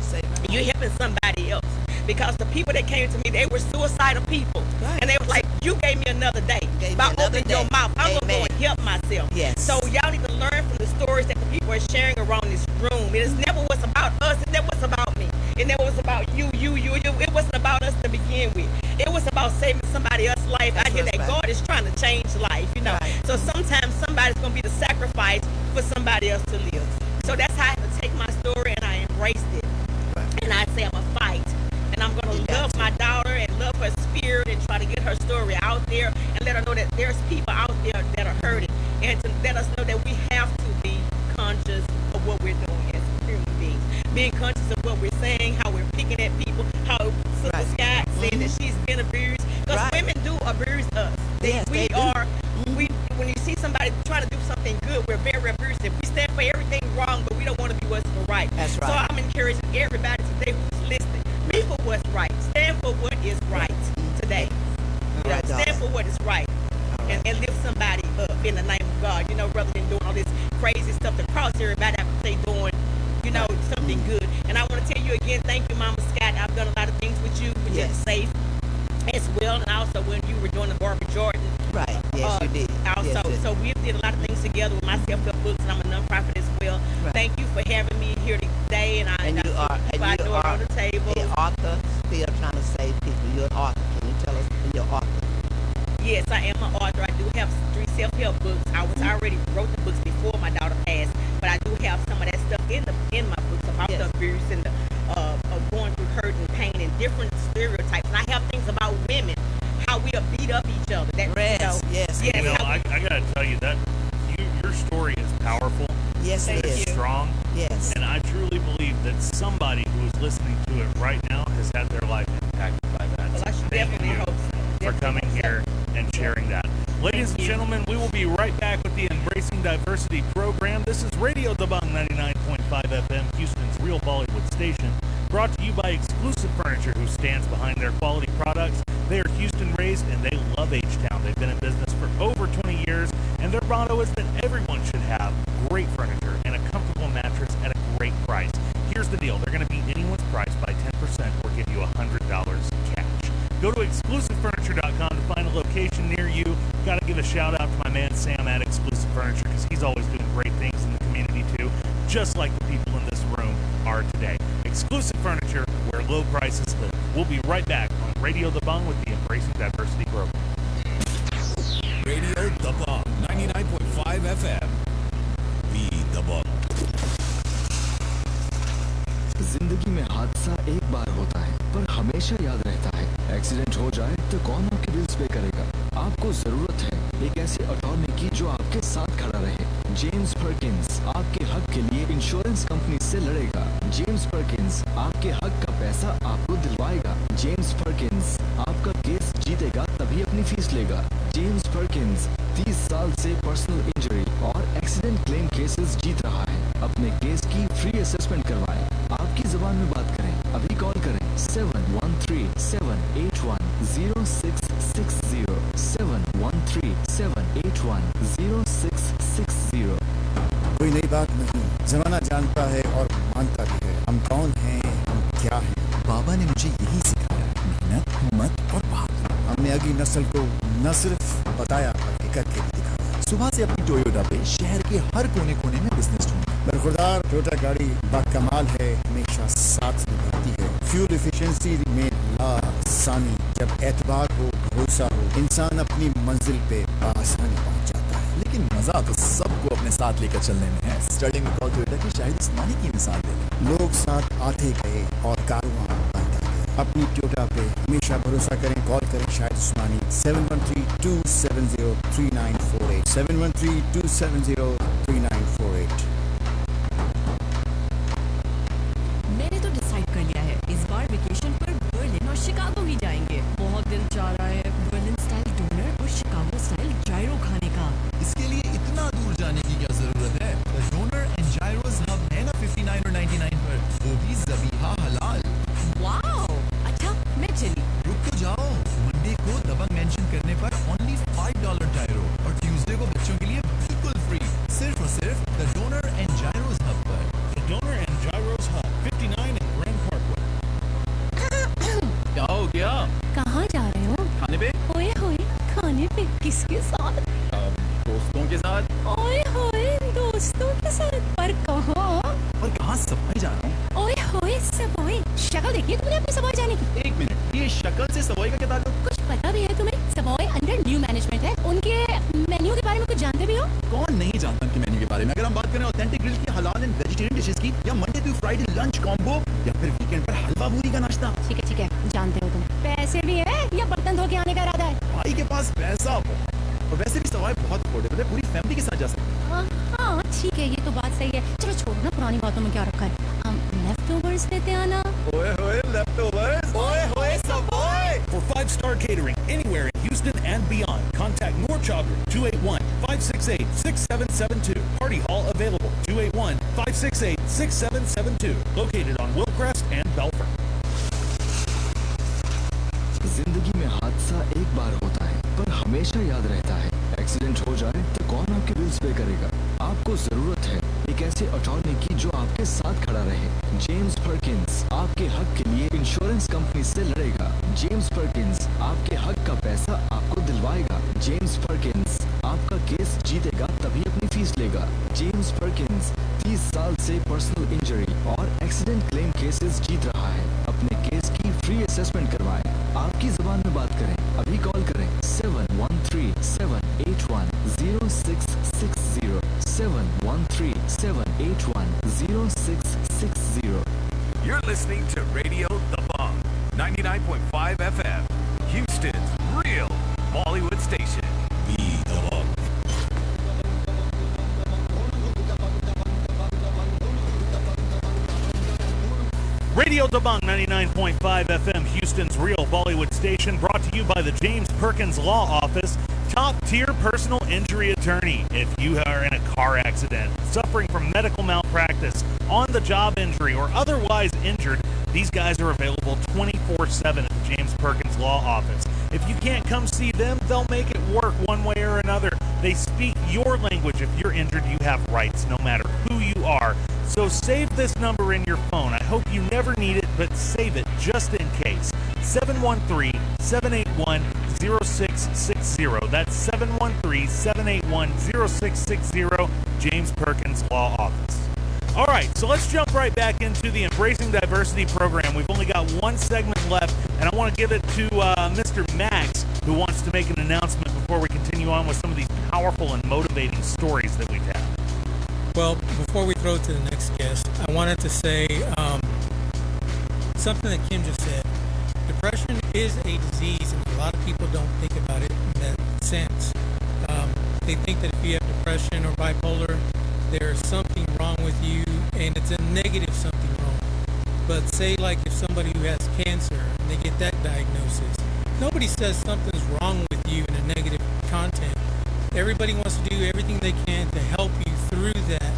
you're helping somebody else. Because the people that came to me, they were suicidal people. And they were like, you gave me another day. By opening your mouth, I'm going to go and help myself. So y'all need to learn from the stories that the people are sharing around this room. It never was about us. It never was about me. It never was about you. It wasn't about us to begin with. It was about saving somebody else's life. I hear that God is trying to change life, you know. So sometimes somebody's going to be the sacrifice for somebody else to live. So that's how I had to take my story and I embraced it. And I say I'm a fight. And I'm going to love my daughter and love her spirit and try to get her story out there and let her know that there's people out there that are hurting, and to let us know that we have to be conscious of what we're doing as human beings. Being conscious of what we're saying, how we're picking at people, how Sister Scott saying that she's been abused. Because women do abuse us. When you see somebody trying to do something good, we're very abusive. We stand for everything wrong, but we don't want to be what's right. So I'm encouraging everybody today who's listening, be for what's right. Stand for what is right today. Stand for what is right. And lift somebody up in the name of God. You know, rather than doing all this crazy stuff to cross everybody, I would say doing, you know, something good. And I want to tell you again, thank you, Mama Scott. I've done a lot of things with you, with S.A.F.E. as well, and also when you were doing the Barbara Jordan. Yes, you did. Also, so we did a lot of things together with my self-help books, and I'm a nonprofit as well. Thank you for having me here today, and you are on the table. An author, still trying to save people. You're an author. Can you tell us your author? Yes, I am an author. I do have 3 self-help books. I already wrote the books before my daughter passed, but I do have some of that stuff in my books about the abuse and of going through hurt and pain and different stereotypes. And I have things about women, how we beat up each other. You know, I gotta tell you that your story is powerful. Yes, it is. Strong. Yes. And I truly believe that somebody who is listening to it right now has had their life impacted by that. Well, I should definitely hope so. For coming here and sharing that. Ladies and gentlemen, we will be right back with the Embracing Diversity program. This is Radio DaBang 99.5 FM, Houston's real Bollywood station, brought to you by Exclusive Furniture, who stands behind their quality products. They are Houston-raised, and they love H-Town. They've been in business for over 20 years, and their motto is that everyone should have great furniture and a comfortable mattress at a great price. Here's the deal. They're going to beat anyone's price by 10% or give you $100 cash. Go to exclusivefurniture.com to find a location near you. Got to give a shout out to my man Sam at Exclusive Furniture, because he's always doing great things in the community too, just like the people in this room are today. Exclusive Furniture, where low prices live. We'll be right back on Radio DaBang with the Embracing Diversity program. Radio DaBang 99.5 FM. Be DaBang. जिंदगी में हादसा एक बार होता है, पर हमेशा याद रहता है। एक्सीडेंट हो जाए तो कौन आपके बिल्स पे करेगा? आपको जरूरत है एक ऐसे अटॉर्नी की जो आपके साथ खड़ा रहे। जेम्स पर्किंस आपके हक के लिए इंश्योरेंस कंपनी से लड़ेगा। जेम्स पर्किंस आपके हक का पैसा आपको दिलवाएगा। जेम्स पर्किंस आपका केस जीतेगा तभी अपनी फीस लेगा। जेम्स पर्किंस 30 साल से पर्सनल इंजरी और एक्सीडेंट क्लेम के केसेस जीत रहा है। अपने केस की फ्री असेसमेंट करवाएं। आपकी जुबान में बात करें। अभी कॉल करें 713-781-0660 713-781-0660। कोई नई बात नहीं, जमाना जानता है और मानता भी है हम कौन हैं, हम क्या हैं। बाबा ने मुझे यही सिखाया, मेहनत, हिम्मत और बहादुरी। हमने अगली नस्ल को न सिर्फ बताया बल्कि करके भी दिखाया। सुबह से अपनी टोयोटा पे शहर के हर कोने कोने में बिजनेस ढूंढा। बरखुरदार टोयोटा गाड़ी बाकमाल है, हमेशा साथ निभाती है। फ्यूल एफिशिएंसी में लासानी, जब एतबार हो, भरोसा हो, इंसान अपनी मंजिल पे आसानी पहुंच जाता है। लेकिन मजा तो सबको अपने साथ लेकर चलने में है। स्टर्लिंग में टोयोटा की शाहिद उस्मानी की मिसाल दे। लोग साथ आते गए और कारवां बनता गया। अपनी टोयोटा पे हमेशा भरोसा करें। कॉल करें शाहिद उस्मानी 713-270-3948 713-270-3948। मैंने तो डिसाइड कर लिया है, इस बार वेकेशन पर बर्लिन और शिकागो ही जाएंगे। बहुत दिन चाह रहा है बर्लिन स्टाइल डोनर और शिकागो स्टाइल जायरो खाने का। इसके लिए इतना दूर जाने की क्या जरूरत है? The Doner and Gyros hub है ना 59 और 99 पर, वो भी ज़बीहा हलाल। वाओ, अच्छा मैं चली। रुक तो जाओ, मंडे को दबंग मेंशन करने पर ओनली $5 जायरो और ट्यूसडे को बच्चों के लिए बिल्कुल फ्री, सिर्फ और सिर्फ the Doner and Gyros Hub पर। The Doner and Gyros Hub 59 in Grand Parkway. क्या हो गया? कहाँ जा रहे हो? खाने पे? ओए होए, खाने पे किसके साथ? दोस्तों के साथ। ओए होए, दोस्तों के साथ। पर कहाँ? और कहाँ? सफाई जा रहा हूँ। ओए होए सवॉय, शक्ल देखी है तुमने अपनी सवॉय जाने की? एक मिनट, ये शक्ल से सवॉय का क्या ताल्लुक? कुछ पता भी है तुम्हें? सवॉय अंडर न्यू मैनेजमेंट है। उनके मेन्यू के बारे में कुछ जानते भी हो? कौन नहीं जानता उनके मेन्यू के बारे में? अगर हम बात करें ऑथेंटिक ग्रिल की, हलाल एंड वेजिटेरियन डिशेस की, या Monday to Friday lunch combo, या फिर वीकेंड पर हलवा पूरी का नाश्ता। ठीक है, जानते हो तुम। पैसे भी है या बर्तन धो के आने का इरादा है? भाई के पास पैसा बहुत, और वैसे भी सवाई बहुत अफोर्डेबल है, पूरी फैमिली के साथ जा सकते हैं। हाँ ठीक है, ये तो बात सही है। चलो छोड़ो ना पुरानी बातों में क्या रखा है, हम लेफ्टओवर्स लेते आना। ओए होए लेफ्टओवर्स, ओए होए Sawai. For 5-star catering anywhere in Houston and beyond, contact Noor Chowdhury 281-568-6772. Party Hall available 281-568-6772. Located on Willcrest and Belfort. जिंदगी में हादसा एक बार होता है पर हमेशा याद रहता है। एक्सीडेंट हो जाए तो कौन आपके बिल्स पे करेगा? आपको जरूरत है एक ऐसे अटॉर्नी की जो आपके साथ खड़ा रहे। जेम्स पर्किंस आपके हक के लिए इंश्योरेंस कंपनी से लड़ेगा। जेम्स पर्किंस आपके हक का पैसा आपको दिलवाएगा। जेम्स पर्किंस आपका केस जीतेगा तभी अपनी फीस लेगा। जेम्स पर्किंस 30 साल से पर्सनल इंजरी और एक्सीडेंट क्लेम केसेस जीत रहा है। अपने केस की फ्री असेसमेंट करवाएं। आपकी जुबान में बात करें। अभी कॉल करें 713-781-0660 713-781-0660। You're listening to Radio DaBang, 99.5 FM, Houston's real Bollywood station. Be DaBang. Radio DaBang 99.5 FM, Houston's real Bollywood station, brought to you by the James Perkins Law Office, top-tier personal injury attorney. If you are in a car accident, suffering from medical malpractice, on-the-job injury, or otherwise injured, these guys are available 24/7 at the James Perkins Law Office. If you can't come see them, they'll make it work one way or another. They speak your language. If you're injured, you have rights no matter who you are. So save this number in your phone. I hope you never need it, but save it just in case. 713-781-0660. That's 713-781-0660, James Perkins Law Office. All right, so let's jump right back into the Embracing Diversity program. We've only got one segment left, and I want to give it to Mr. Max, who wants to make an announcement before we continue on with some of these powerful and motivating stories that we've had. Well, before we throw it to the next guest, I wanted to say something that Kim just said. Depression is a disease, and a lot of people don't think about it in that sense. They think that if you have depression or bipolar, there's something wrong with you, and it's a negative something wrong. But say like if somebody who has cancer, and they get that diagnosis, nobody says something's wrong with you in a negative content. Everybody wants to do everything they can to help you through that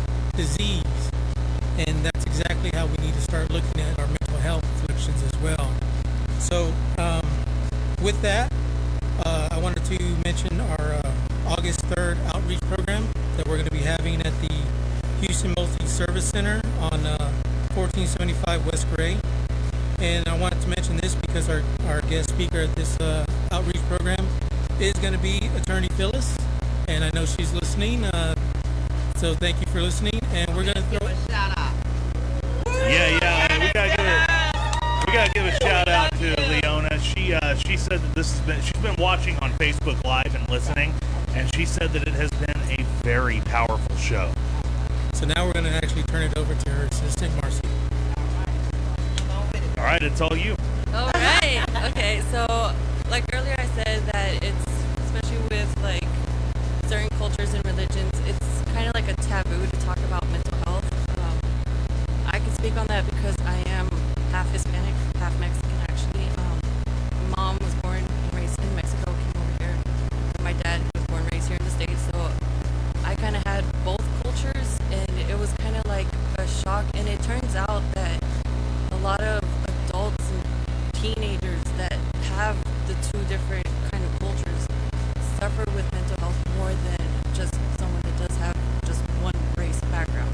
Service Center on 1475 West Gray. And I wanted to mention this because our guest speaker at this outreach program is going to be Attorney Phyllis, and I know she's listening. So thank you for listening, and we're going to throw a shout out. Yeah. We gotta give a shout out to Leona. She said that she's been watching on Facebook Live and listening, and she said that it has been a very powerful show. So now we're going to actually turn it over to her assistant, Marci. All right, it's all you. All right. Okay, so like earlier I said that it's, especially with like certain cultures and religions, it's kind of like a taboo to talk about mental health. I can speak on that because I am half Hispanic, half Mexican actually. My mom was born and raised in Mexico, came over here. My dad was born and raised here in the States, so I kind of had both cultures, and it was kind of like a shock. And it turns out that a lot of adults and teenagers that have the two different kind of cultures suffer with mental health more than just someone that does have just one race background.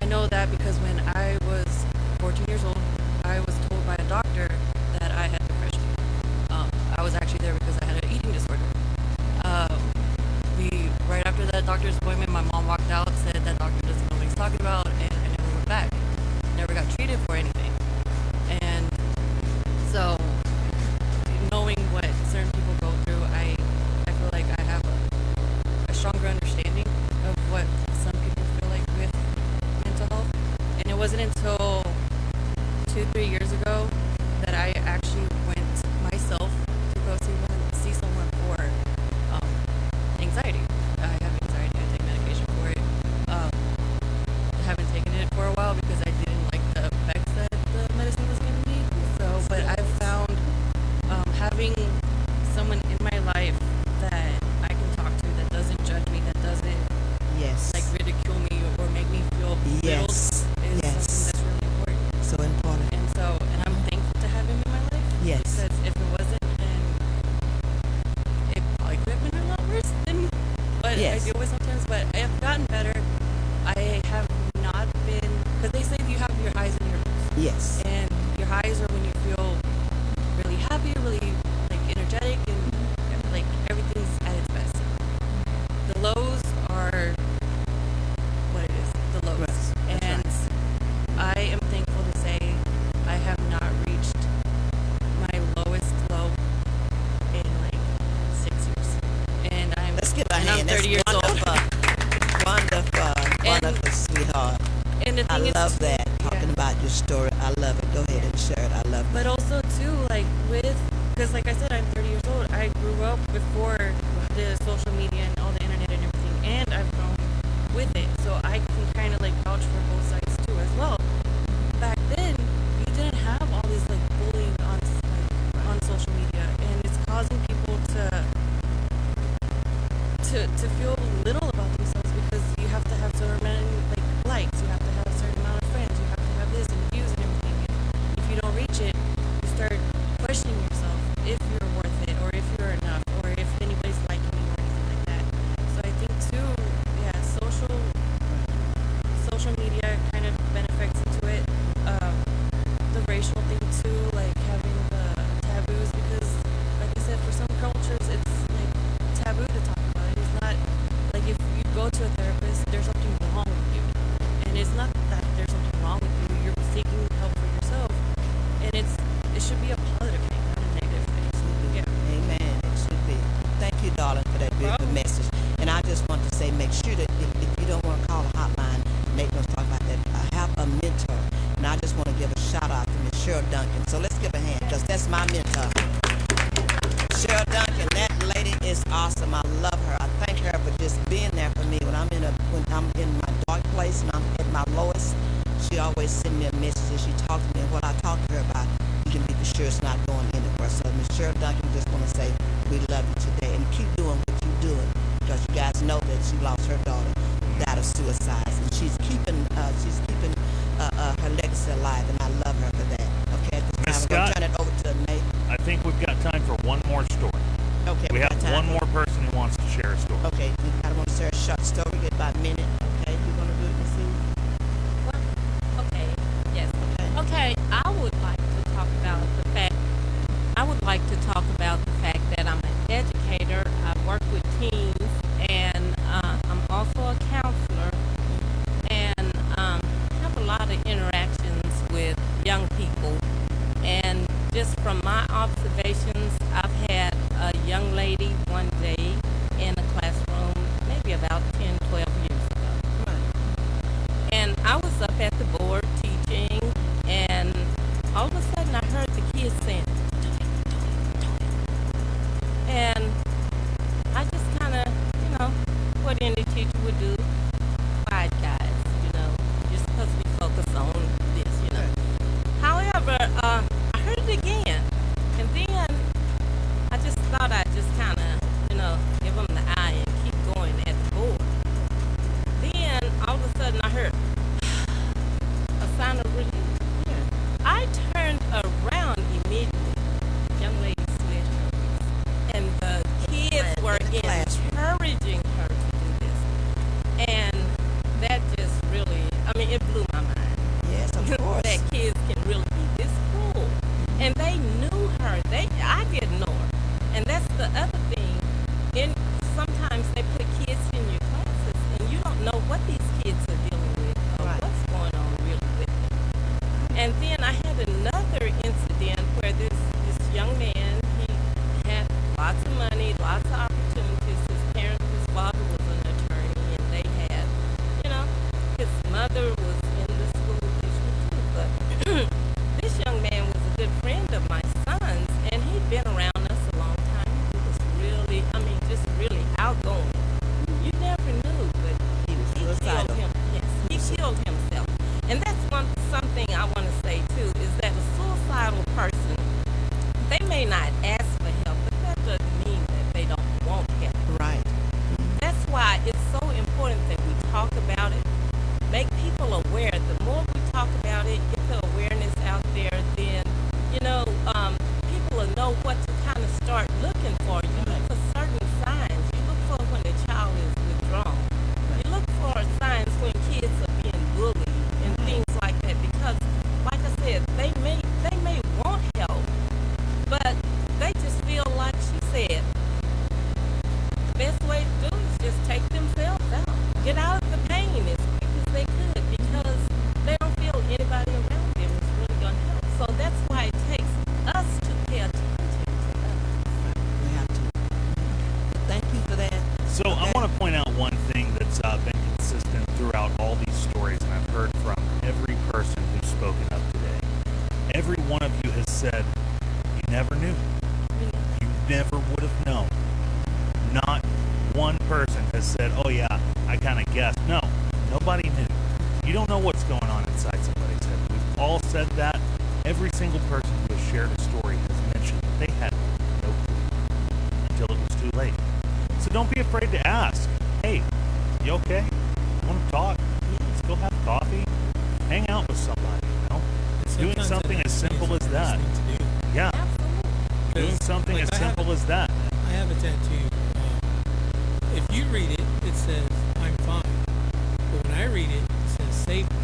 I know that because when I was 14 years old, I was told by a doctor that I had depression. I was actually there because I had an eating disorder. Right after that doctor's appointment, my mom walked out, said that doctor doesn't know what he's talking about, and I never went back. Never got treated for anything. And so, knowing what certain people go through, I feel like I have a stronger understanding of what some people feel like with mental health. And it wasn't until 2-3 years ago that I actually went myself to go see someone for anxiety. I have anxiety. I take medication for it. I haven't taken it for a while because I didn't like the effects that the medicine was giving me. So, but I've found having someone in my life that I can talk to, that doesn't judge me, that doesn't like ridicule me or make me feel belittled is something that's really important. So important. And I'm thankful to have him in my life. Yes. Because if it wasn't, then it probably could have been a lot worse than what I deal with sometimes. But I have gotten better. I have not been, because they say you have your highs and your lows. Yes. And your highs are when you feel really happy, really like energetic, and like everything's at its best. The lows are what it is, the lows. Right. And I am thankful to say I have not reached my lowest low in like 6 years. And I'm 30 years old. Wonderful, sweetheart. And the I thing love that. Talking about your story. I love it. Go ahead and share it. I love it. But also too, like because like I said, I'm 30 years old. I grew up before the social media and all the internet and everything, and I've grown with it. So I can kind of like vouch for both sides too as well. Back then, you didn't have all these like bullying on social media, and it's causing people to feel little about themselves because you have to have certain amount like likes, you have to have a certain amount of friends, you have to have this and views and everything. And if you don't reach it, you start questioning yourself if you're worth it or if you're enough or if anybody's liking you or anything like that. So I think too, social media kind of benefits into it. The racial thing too, like having the taboos, because like I said, for some cultures it's like taboo to talk about it. It's not like if you go to a therapist, there's something wrong with you, and it's not that there's something wrong with you. You're seeking help for yourself, and it should be a positive thing, not a negative thing. Yeah. Amen. It should be. Thank you, darling, for that beautiful message. And I just want to say, make sure that if you don't want to call a hotline, make us talk about that. I have a mentor, and I just want to give a shout out to Miss Cheryl Duncan. So let's give a hand, because that's my mentor. Cheryl Duncan, that lady is awesome. I love her. I thank her for just being there for me when I'm in my dark place and I'm at my lowest. She always send me a message and she talks to me, and what I talk to her about, you can be for sure it's not going anywhere. So Miss Cheryl Duncan, just want to say we love you today, and keep doing what you're doing, because you guys know that she lost her daughter, died of suicide, and she's keeping her legacy alive, and I love her for that. Okay, Miss I'm going to turn it over to Nate. I think we've got time for one more story. Okay, we have one more person who wants to share a story. Okay, I want to share a short story, get about a minute. Okay, you want to do it? like to talk about the fact that I'm an educator. I work with teens, and I'm also a counselor, and have a lot of interactions with young people. And just from my observations, I've had a young lady one day in a classroom, maybe about 10, 12 years ago. And I was up at the board teaching, and all of a sudden I heard the kids saying, and I just kind of, what any teacher would do, quiet guys, you're supposed to be focused on this, However, I heard it again, and then I just thought I'd just kind of, give them the eye and keep going at the board. Then, all of a sudden, I heard a sign of relief. I turned around immediately. Young lady slid her wrist, and the kids were encouraging her to do this. And that just really, it blew my mind. Yes, of course. That kids can really be this cruel. And they knew her. I didn't know her. And that's the other thing. Sometimes they put kids in your classes, and you don't know what these kids are dealing with or what's going on really with them. And then I had another incident where this young man, he had lots of money, lots of opportunities. His father was an attorney, and they had, his mother was in the school district too. But this young man was a good friend of my son's, and he'd been around us a long time. He was really, just really outgoing. You never knew, but he killed him. Yes, he killed himself. And that's something I want to say too, is that a suicidal person, they may not ask for help, but that doesn't mean that they don't want help. Right. That's why it's so important that we talk about it, make people aware. The more we talk about it, get the awareness out there, then, people will know what to kind of start looking for. You look for certain signs. You look for when the child is withdrawn. You look for signs when kids are being bullied and things like that, because, like I said, they may want help, but they just feel like she said, the best way to do is just take themselves out. Get out of the pain as quick as they could, because they don't feel anybody around them is really going to help. So that's why it takes us to pay attention to others. We have to. Thank you for that. So I want to point out one thing that's been consistent throughout all these stories, and I've heard from every person who's spoken up today. Every one of you has said, you never knew. You never would have known. Not one person has said, oh yeah, I kind of guessed. No, nobody knew. You don't know what's going on inside somebody's head. We've all said that. Every single person who has shared a story has mentioned that they had no clue until it was too late. So don't be afraid to ask. Hey, you okay? You want to talk? Let's go have coffee. Hang out with somebody, Doing something as simple as that. Yeah. Doing something as simple as that. I have a tattoo. If you read it, it says, I'm fine. But when I read it, it says, save me.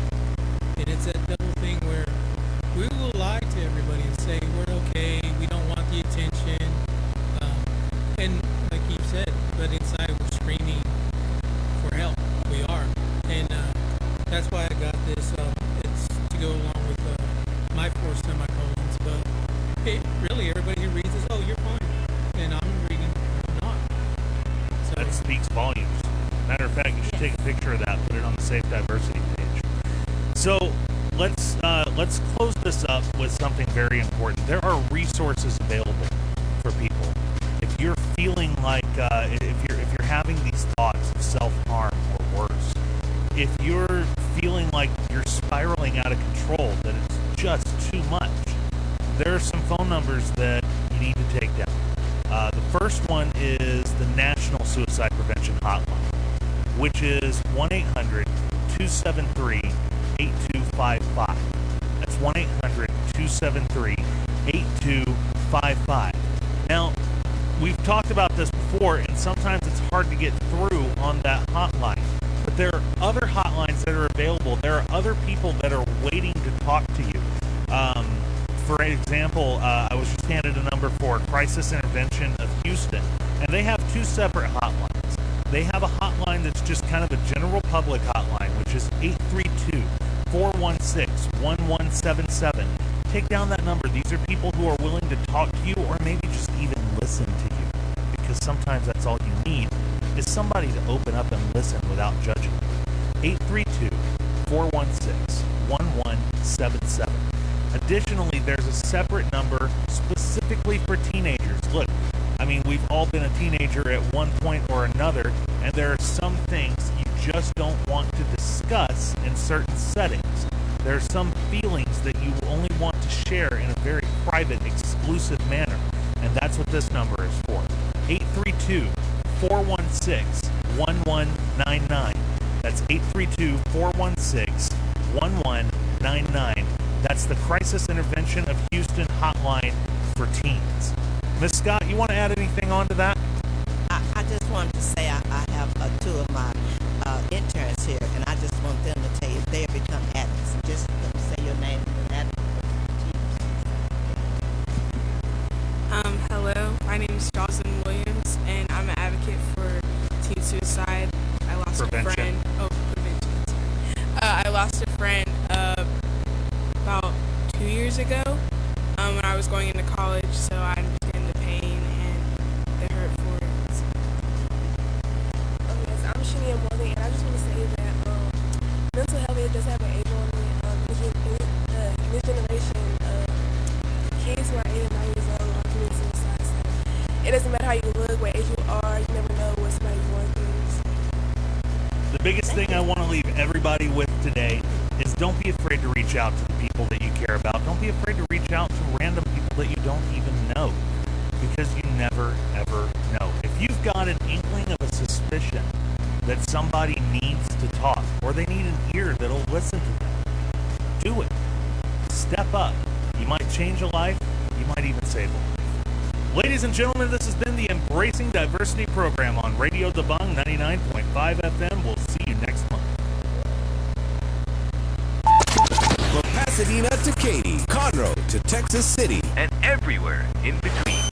And it's that double thing where we will lie to everybody and say, we're okay, we don't want the attention. And like you said, but inside we're screaming for help. We are. And that's why I got this. It's to go along with my 4 semicolons. But really, everybody who reads this, oh, you're fine. And I'm reading, I'm not. So that speaks volumes. Matter of fact, you should take a picture of that, put it on the Safe Diversity page. So let's close this up with something very important. There are resources available for people. If you're feeling like if you're having these thoughts of self-harm or worse, if you're feeling like you're spiraling out of control, that it's just too much, there are some phone numbers that you need to take down. The first one is the National Suicide Prevention Hotline, which is 1-800-273-8255. That's 1-800-273-8255. Now, we've talked about this before, and sometimes it's hard to get through on that hotline. But there are other hotlines that are available. There are other people that are waiting to talk to you. For example, I was just Canada number for Crisis Intervention of Houston, and they have two separate hotlines. They have a hotline that's just kind of a general public hotline, which is 832-416-1177. Take down that number. These are people who are willing to talk to you or maybe just even listen to you, because sometimes that's all you need is somebody to open up and listen without judging. 832-416-1177. Additionally, there's a separate number specifically for teenagers. Look, I mean, we've all been a teenager at one point or another, and there are some things you just don't want to discuss in certain settings. There are some feelings that you only want to share in a very private, exclusive manner, and that's what this number is for. 832-416-1199. That's 832-416-1199. That's the Crisis Intervention of Houston hotline for teens. Miss Scott, you want to add anything on to that? I just wanted to say I have two of my interns here, and I just want them to tell you if they have become addicts. Just say your name and Hello, my name is Jozlyn Williams, and I'm an advocate for teen suicide. I lost a friend. Prevention. I lost a friend about 2 years ago when I was going into college, so I understand the pain and the hurt for it. Yes, I'm Shania, and I just want to say that mental health does have an age on it. In this generation, kids who are 8 and 9 years old are committing suicide. So it doesn't matter how you look, what age you are, you never know what somebody's going through. The biggest thing I want to leave everybody with today is don't be afraid to reach out to the people that you care about. Don't be afraid to reach out to random people that you don't even know, because you never, ever know. If you've got an inkling of a suspicion that somebody needs to talk, or they need an ear that'll listen to them, do it. Step up. You might change a life. You might even save a life. Ladies and gentlemen, this has been the Embracing Diversity program on Radio DaBang 99.5 FM. We'll see you next month. From Pasadena to Katy, Conroe to Texas City, and everywhere in between.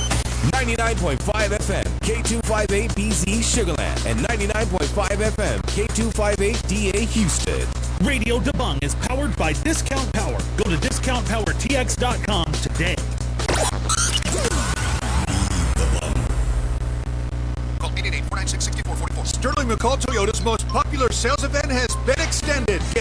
99.5 FM, K258BZ Sugarland, and 99.5 FM, K258DA Houston. Radio DaBang is powered by Discount Power. Go to discountpowertx.com today. Call 888-496-6444. Sterling McCall Toyota's most popular sales event has been extended. Get